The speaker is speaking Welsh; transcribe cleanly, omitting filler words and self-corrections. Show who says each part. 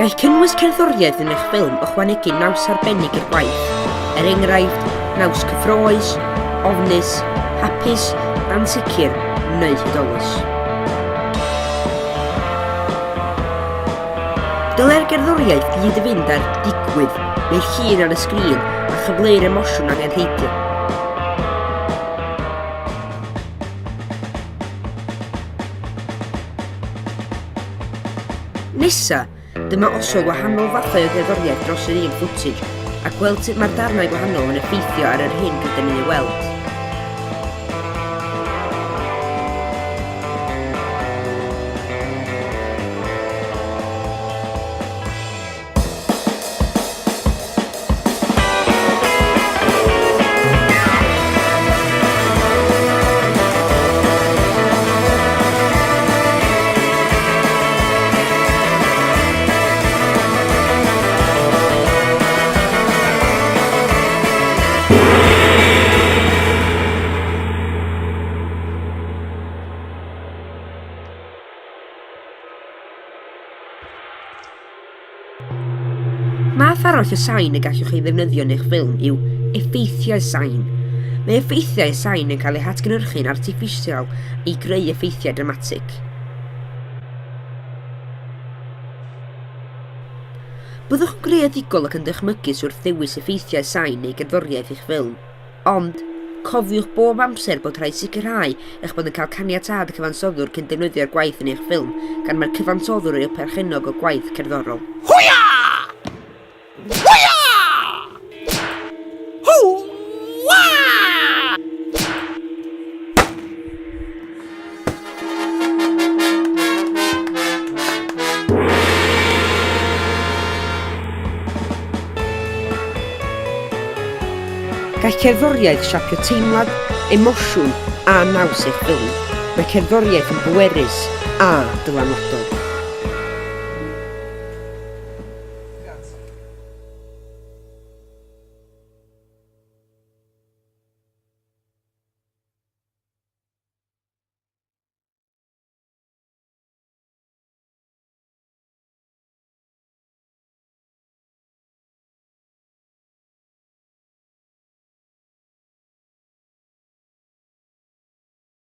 Speaker 1: Gall cynnwys cerddoriaeth yn eich ffilm ychwanegu naws arbennig i'r gwaith, enghraifft, naws cyffroes, ofnus, hapus, ansicr neu hudolus. Dylai'r gerddoriaeth gyd y fynd ar digwydd neu'r llun ar y sgrin a chyfleu'r emosiwn angenrheidiol. Nesa, dyma osod wahanol fathau o gerddoriaeth dros yr un footage a gweld sut mae'r darnau gwahanol yn effeithio ar yr hyn rydyn ni'n ei weld. Math arall o sain y gallwch chi ddefnyddio yn eich ffilm yw effeithiau sain. Mae effeithiau sain yn cael eu hatgynhyrchu'n artiffisial i greu effeithiau dramatig. Byddwch yn greadigol ac yn dychmygus wrth ddewis effeithiau sain neu gerddoriaeth eich ffilm, ond cofiwch bob amser bod rhaid sicrhau eich bod yn cael caniatâd y cyfansoddwr cyn defnyddio'r gwaith yn eich ffilm, gan mae'r cyfansoddwr yw'r perchennog o gwaith cerddorol. Hwya! Hwya! Hwwa! Gall cerddoriaeth siapio teimlad, emosiwn a naws eich ffilm. Mae cerddoriaeth yn bwerus a dylanwadol.